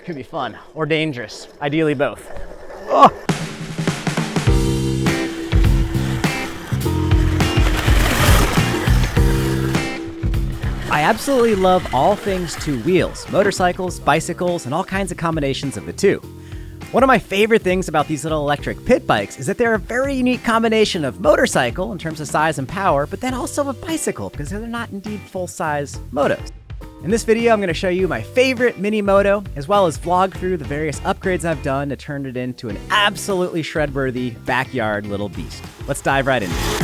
Could be fun or dangerous, ideally both. Oh. I absolutely love all things two wheels, motorcycles, bicycles, and all kinds of combinations of the two. One of my favorite things about these little electric pit bikes is that they're a very unique combination of motorcycle in terms of size and power, but then also a bicycle because they're not indeed full-size motos. In this video, I'm going to show you my favorite mini moto, as well as vlog through the various upgrades I've done to turn it into an absolutely shred-worthy backyard little beast. Let's dive right into it.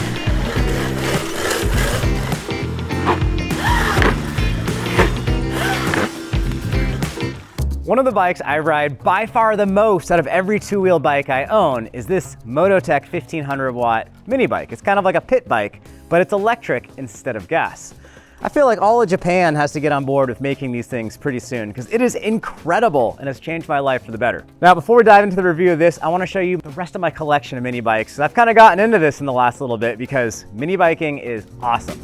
One of the bikes I ride by far the most out of every two-wheel bike I own is this Mototech 1500 watt mini bike. It's kind of like a pit bike, but it's electric instead of gas. I feel like all of Japan has to get on board with making these things pretty soon because it is incredible and has changed my life for the better. Now, before we dive into the review of this, I want to show you the rest of my collection of mini bikes. I've kind of gotten into this in the last little bit because mini biking is awesome.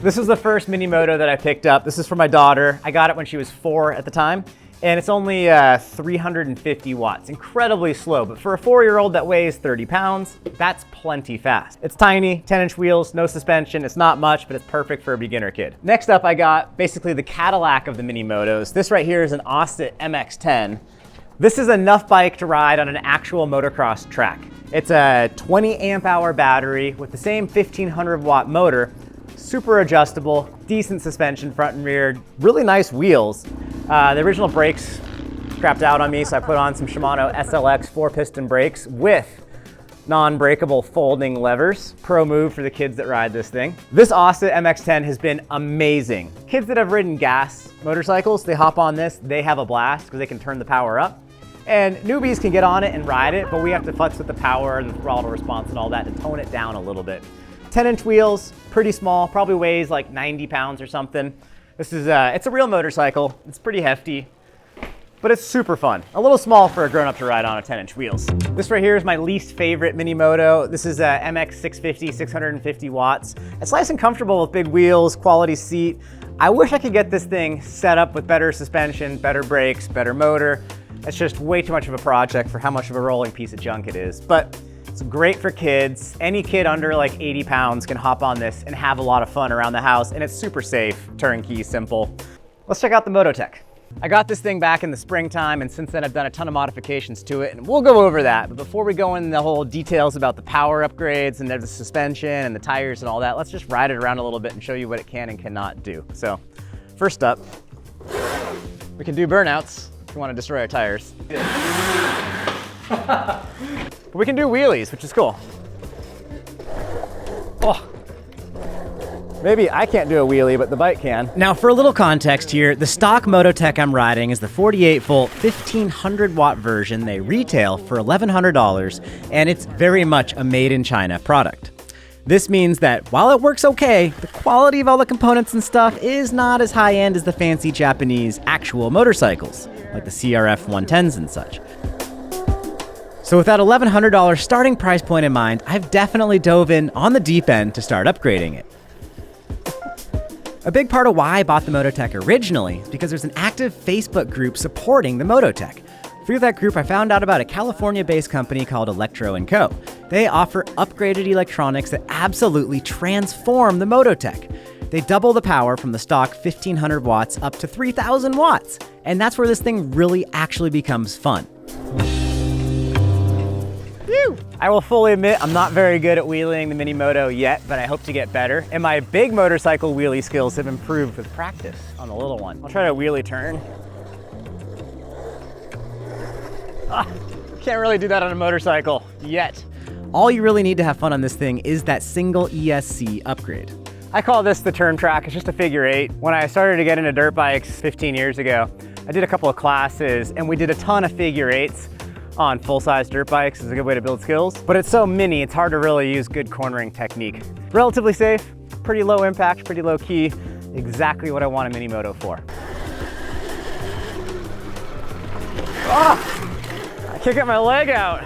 This is the first mini moto that I picked up. This is for my daughter. I got it when she was 4 at the time, and it's only 350 watts. Incredibly slow, but for a 4-year-old that weighs 30 pounds, that's plenty fast. It's tiny, 10-inch wheels, no suspension. It's not much, but it's perfect for a beginner kid. Next up, I got basically the Cadillac of the mini motos. This right here is an Austin MX-10. This is enough bike to ride on an actual motocross track. It's a 20 amp hour battery with the same 1500 watt motor, super adjustable, decent suspension front and rear, really nice wheels. The original brakes crapped out on me, so I put on some Shimano SLX 4-piston brakes with non-breakable folding levers. Pro move for the kids that ride this thing. This Austin MX-10 has been amazing. Kids that have ridden gas motorcycles, they hop on this, they have a blast because they can turn the power up. And newbies can get on it and ride it, but we have to futz with the power and the throttle response and all that to tone it down a little bit. 10-inch wheels, pretty small, probably weighs like 90 pounds or something. This is, it's a real motorcycle. It's pretty hefty, but it's super fun. A little small for a grown-up to ride on a 10-inch wheels. This right here is my least favorite mini moto. This is a MX 650, 650 watts. It's nice and comfortable with big wheels, quality seat. I wish I could get this thing set up with better suspension, better brakes, better motor. It's just way too much of a project for how much of a rolling piece of junk it is. But it's great for kids. Any kid under like 80 pounds can hop on this and have a lot of fun around the house, and it's super safe, turnkey, simple. Let's check out the Mototech. I got this thing back in the springtime, and since then I've done a ton of modifications to it, and we'll go over that. But before we go into the whole details about the power upgrades and the suspension and the tires and all that, let's just ride it around a little bit and show you what it can and cannot do. So first up, we can do burnouts if you want to destroy our tires. But we can do wheelies, which is cool. Oh, maybe I can't do a wheelie, but the bike can. Now, for a little context here, the stock Mototech I'm riding is the 48-volt, 1500 watt version. They retail for $1,100, and it's very much a made-in-China product. This means that while it works okay, the quality of all the components and stuff is not as high-end as the fancy Japanese actual motorcycles, like the CRF 110s and such. So with that $1,100 starting price point in mind, I've definitely dove in on the deep end to start upgrading it. A big part of why I bought the Mototech originally is because there's an active Facebook group supporting the Mototech. Through that group, I found out about a California-based company called Electro & Co. They offer upgraded electronics that absolutely transform the Mototech. They double the power from the stock 1500 watts up to 3000 watts. And that's where this thing really actually becomes fun. I will fully admit I'm not very good at wheeling the mini moto yet, but I hope to get better. And my big motorcycle wheelie skills have improved with practice on the little one. I'll try to wheelie turn. Can't really do that on a motorcycle yet. All you really need to have fun on this thing is that single ESC upgrade. I call this the turn track. It's just a figure 8. When I started to get into dirt bikes 15 years ago, I did a couple of classes and we did a ton of figure 8s on full-size dirt bikes. It's a good way to build skills, but it's so mini, it's hard to really use good cornering technique. Relatively safe, pretty low impact, pretty low key, exactly what I want a mini moto for. I can't get my leg out.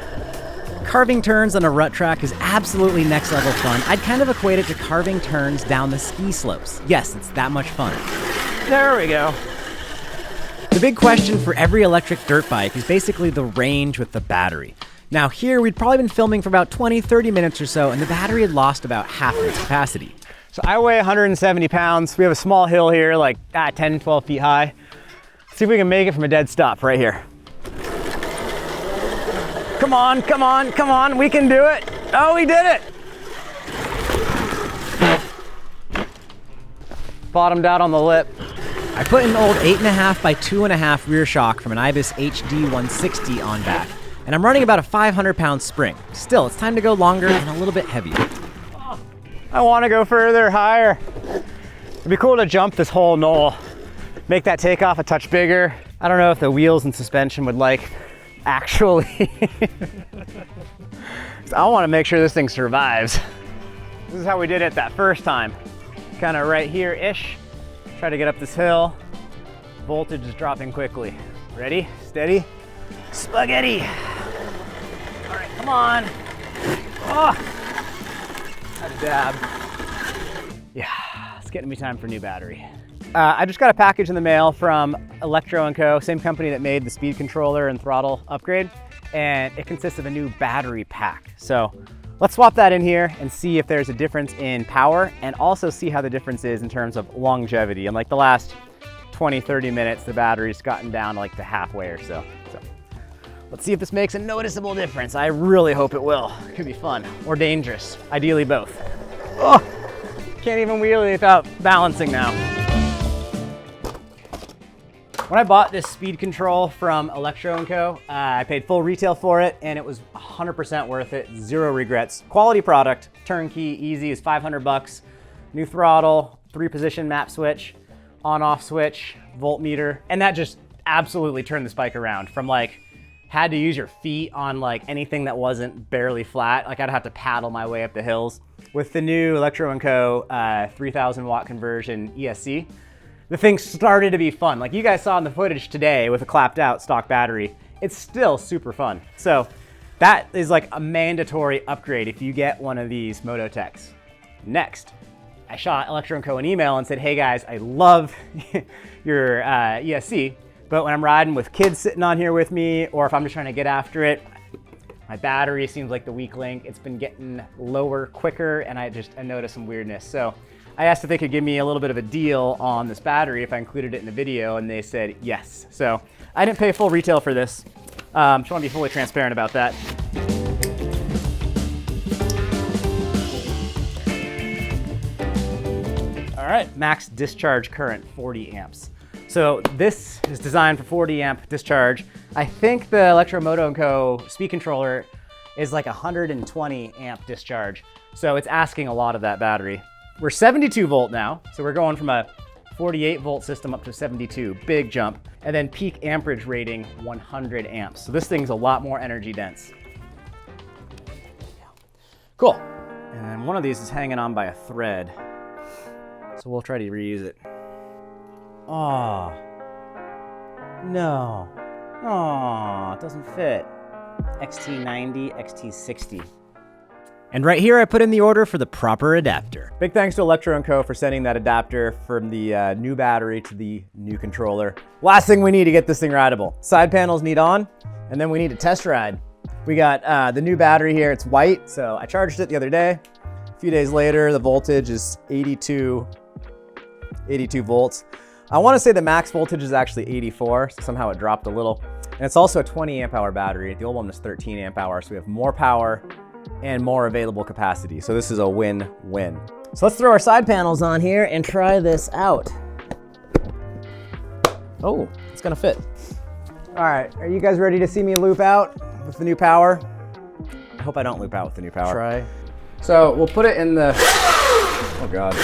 Carving turns on a rut track is absolutely next level fun. I'd kind of equate it to carving turns down the ski slopes. Yes, it's that much fun. There we go. The big question for every electric dirt bike is basically the range with the battery. Now here, we'd probably been filming for about 20-30 minutes or so, and the battery had lost about half of its capacity. So I weigh 170 pounds. We have a small hill here, like 10, 12 feet high. Let's see if we can make it from a dead stop right here. Come on, come on, come on, we can do it. Oh, we did it. Bottomed out on the lip. I put an old 8.5 by 2.5 rear shock from an Ibis HD 160 on back, and I'm running about a 500-pound spring. Still, it's time to go longer and a little bit heavier. I want to go further, higher. It'd be cool to jump this whole knoll, make that takeoff a touch bigger. I don't know if the wheels and suspension would like, actually. I want to make sure this thing survives. This is how we did it that first time. Kind of right here-ish. Try to get up this hill. Voltage is dropping quickly. Ready, steady, spaghetti. All right, come on. Oh. A dab. Yeah, it's getting me time for new battery. I just got a package in the mail from Electro & Co., same company that made the speed controller and throttle upgrade, and it consists of a new battery pack. So let's swap that in here and see if there's a difference in power, and also see how the difference is in terms of longevity. In like the last 20-30 minutes, the battery's gotten down like to halfway or so. Let's see if this makes a noticeable difference. I really hope it will. It could be fun or dangerous. Ideally both. Oh, can't even wheelie without balancing now. When I bought this speed control from Electro & Co., I paid full retail for it, and it was 100% worth it. Zero regrets. Quality product, turnkey, easy, is 500 bucks. New throttle, 3-position map switch, on-off switch, voltmeter, and that just absolutely turned this bike around from like, had to use your feet on like anything that wasn't barely flat. Like I'd have to paddle my way up the hills. With the new Electro & Co. 3000 watt conversion ESC, the thing started to be fun. Like you guys saw in the footage today with a clapped out stock battery, it's still super fun. So that is like a mandatory upgrade if you get one of these Mototechs. Next, I shot Electro & Co. an email and said, hey guys, I love your ESC, but when I'm riding with kids sitting on here with me, or if I'm just trying to get after it, my battery seems like the weak link. It's been getting lower quicker, and I noticed some weirdness. So I asked if they could give me a little bit of a deal on this battery if I included it in the video, and they said yes. So I didn't pay full retail for this. Just want to be fully transparent about that. All right, max discharge current, 40 amps. So this is designed for 40 amp discharge. I think the Electro Co. speed controller is like 120 amp discharge. So it's asking a lot of that battery. We're 72 volt now. So we're going from a 48 volt system up to 72, big jump. And then peak amperage rating, 100 amps. So this thing's a lot more energy dense. Cool. And then one of these is hanging on by a thread. So we'll try to reuse it. Oh, no. Oh, it doesn't fit. XT90, XT60. And right here, I put in the order for the proper adapter. Big thanks to Electro & Co. for sending that adapter from the new battery to the new controller. Last thing we need to get this thing rideable. Side panels need on, and then we need a test ride. We got the new battery here. It's white, so I charged it the other day. A few days later, the voltage is 82 volts. I want to say the max voltage is actually 84, so somehow it dropped a little. And it's also a 20 amp hour battery. The old one was 13 amp hour, so we have more power and more available capacity. So this is a win-win. So let's throw our side panels on here and try this out. Oh, it's gonna fit. All right, are you guys ready to see me loop out with the new power? I hope I don't loop out with the new power. Try. So we'll put it in the, oh God.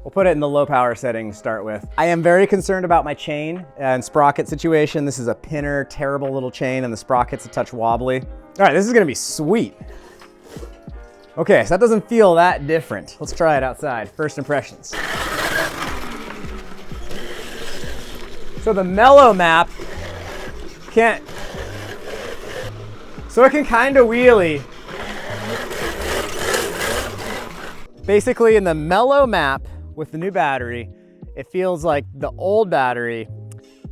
We'll put it in the low power setting to start with. I am very concerned about my chain and sprocket situation. This is a pinner, terrible little chain, and the sprocket's a touch wobbly. All right, this is gonna be sweet. Okay, so that doesn't feel that different. Let's try it outside. First impressions. So the mellow map can't So it can kind of wheelie. Basically, in the mellow map with the new battery, it feels like the old battery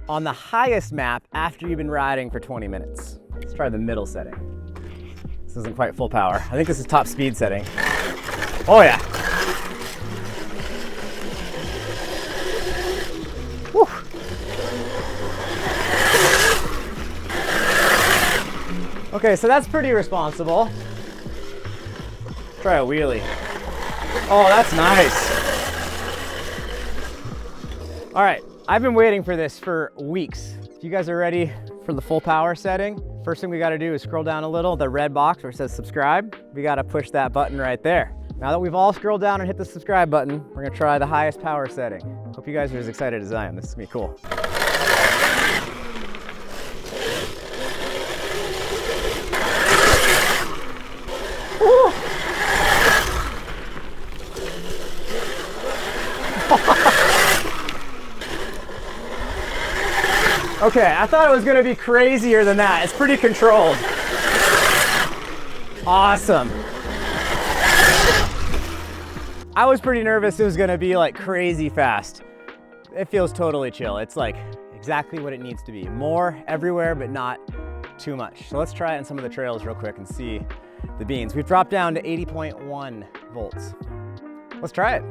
on the highest map after you've been riding for 20 minutes. Let's try the middle setting. This isn't quite full power. I think this is top speed setting. Oh yeah. Whew. Okay, so that's pretty responsible. Try a wheelie. Oh, that's nice. All right, I've been waiting for this for weeks. If you guys are ready for the full power setting, first thing we gotta do is scroll down a little, the red box where it says subscribe. We gotta push that button right there. Now that we've all scrolled down and hit the subscribe button, we're gonna try the highest power setting. Hope you guys are as excited as I am. This is gonna be cool. Okay, I thought it was gonna be crazier than that. It's pretty controlled. Awesome. I was pretty nervous it was gonna be like crazy fast. It feels totally chill. It's like exactly what it needs to be. More everywhere, but not too much. So let's try it in some of the trails real quick and see the beans. We've dropped down to 80.1 volts. Let's try it.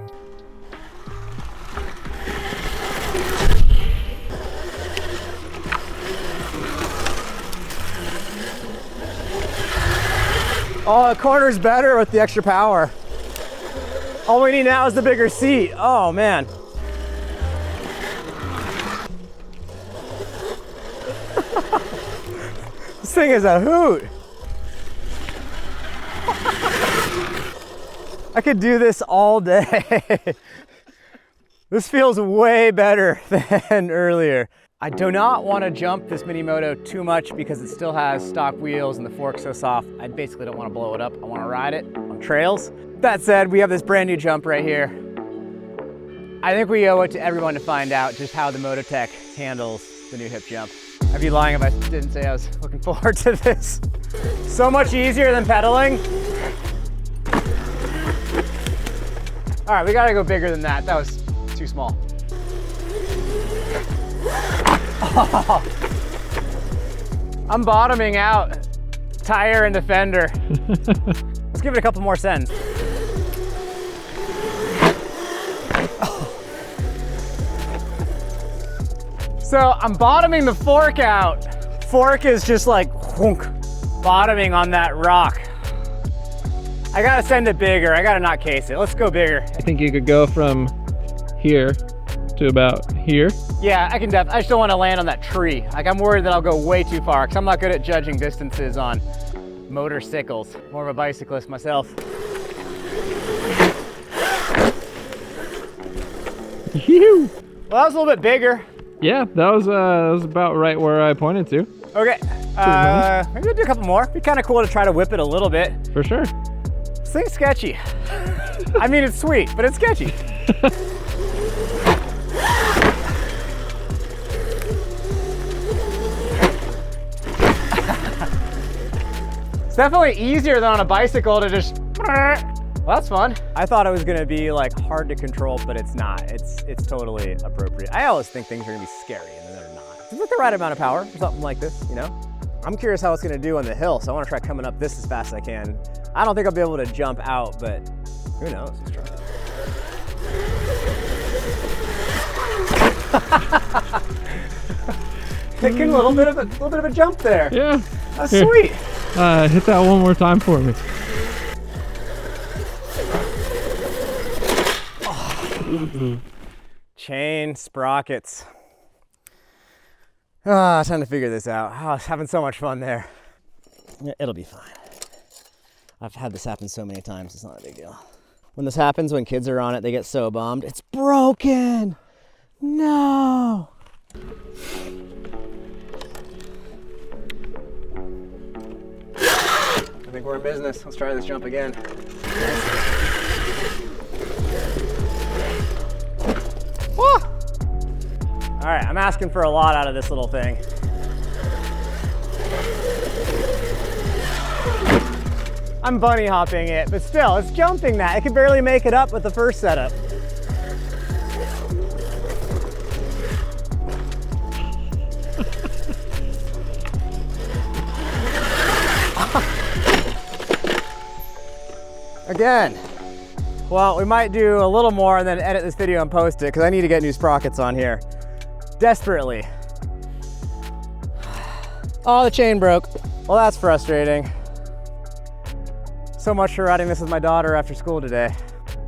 Oh, the corner's better with the extra power. All we need now is the bigger seat. Oh man. This thing is a hoot. I could do this all day. This feels way better than earlier. I do not want to jump this mini moto too much because it still has stock wheels and the fork's so soft. I basically don't want to blow it up. I want to ride it on trails. That said, we have this brand new jump right here. I think we owe it to everyone to find out just how the Mototech handles the new hip jump. I'd be lying if I didn't say I was looking forward to this. So much easier than pedaling. All right, we gotta go bigger than that. That was too small. Oh, I'm bottoming out. Tire and the fender. Let's give it a couple more sends. So I'm bottoming the fork out. Fork is just like whunk, bottoming on that rock. I gotta send it bigger. I gotta not case it. Let's go bigger. I think you could go from here to about here. Yeah, I can I just don't want to land on that tree. Like I'm worried that I'll go way too far because I'm not good at judging distances on motorcycles. More of a bicyclist myself. Well, that was a little bit bigger. Yeah, that was about right where I pointed to. Okay, maybe we'll do a couple more. It'd be kind of cool to try to whip it a little bit. For sure. This thing's sketchy. I mean, it's sweet, but it's sketchy. It's definitely easier than on a bicycle to just, well, that's fun. I thought it was gonna be like hard to control, but it's not. It's totally appropriate. I always think things are gonna be scary and then they're not. It's like the right amount of power for something like this, you know? I'm curious how it's gonna do on the hill, so I wanna try coming up this as fast as I can. I don't think I'll be able to jump out, but who knows, let's try. Taking a little bit of a jump there. Yeah. That's sweet. Hit that one more time for me. Oh. Chain sprockets. Ah, time to figure this out. Oh, I was having so much fun there. It'll be fine. I've had this happen so many times, it's not a big deal. When this happens, when kids are on it, they get so bummed. It's broken! No! I think we're in business. Let's try this jump again. Woo! All right, I'm asking for a lot out of this little thing. I'm bunny hopping it, but still, it's jumping that. It could barely make it up with the first setup. Again. Well, we might do a little more and then edit this video and post it because I need to get new sprockets on here. Desperately. Oh, the chain broke. Well, that's frustrating. So much for riding this with my daughter after school today.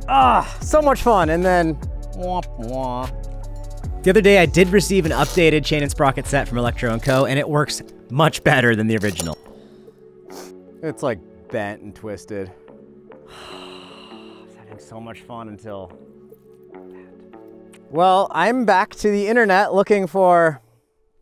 Ah, so much fun, and then womp womp. The other day I did receive an updated chain and sprocket set from Electro & Co, and it works much better than the original. It's like bent and twisted. I was having so much fun until that. Well, I'm back to the internet looking for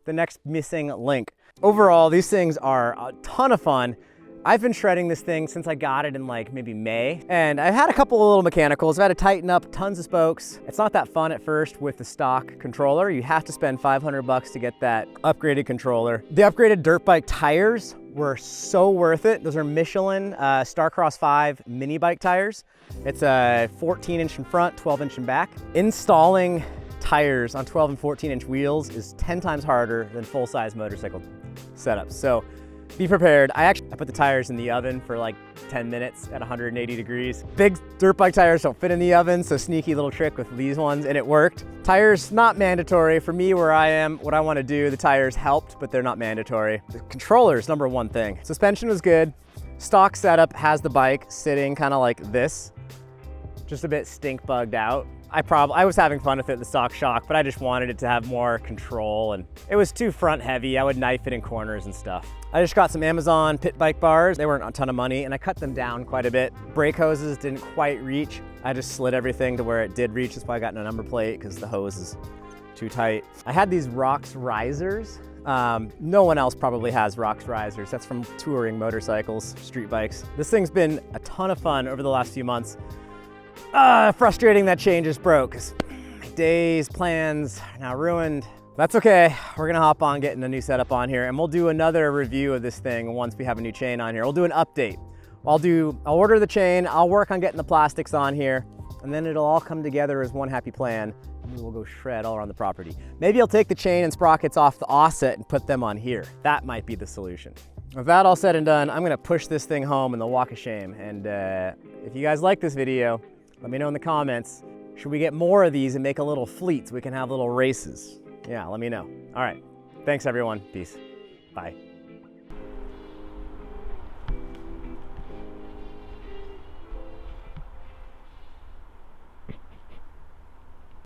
the next missing link. Overall, these things are a ton of fun. I've been shredding this thing since I got it in like maybe May, and I've had a couple of little mechanicals. I've had to tighten up tons of spokes. It's not that fun at first with the stock controller. You have to spend 500 bucks to get that upgraded controller. The upgraded dirt bike tires were so worth it. Those are Michelin Starcross 5 mini bike tires. It's a 14-inch in front, 12-inch in back. Installing tires on 12 and 14-inch wheels is 10 times harder than full-size motorcycle setups. So be prepared. I put the tires in the oven for like 10 minutes at 180 degrees. Big dirt bike tires don't fit in the oven, so sneaky little trick with these ones, and it worked. Tires, not mandatory. For me, where I am, what I want to do, the tires helped, but they're not mandatory. The controller's number one thing. Suspension was good. Stock setup has the bike sitting kind of like this, just a bit stink bugged out. I was having fun with it, the stock shock, but I just wanted it to have more control, and it was too front heavy. I would knife it in corners and stuff. I just got some Amazon pit bike bars. They weren't a ton of money, and I cut them down quite a bit. Brake hoses didn't quite reach. I just slid everything to where it did reach. That's why I got no number plate, because the hose is too tight. I had these Rox risers. No one else probably has Rox risers. That's from touring motorcycles, street bikes. This thing's been a ton of fun over the last few months. Frustrating that chain just broke. My days, plans are now ruined. That's okay. We're gonna hop on getting a new setup on here, and we'll do another review of this thing once we have a new chain on here. We'll do an update. I'll order the chain, I'll work on getting the plastics on here, and then it'll all come together as one happy plan, and we'll go shred all around the property. Maybe I'll take the chain and sprockets off the offset and put them on here. That might be the solution. With that all said and done, I'm gonna push this thing home in the walk of shame, and if you guys like this video, let me know in the comments. Should we get more of these and make a little fleet so we can have little races? Yeah, let me know. All right, thanks everyone, peace, bye.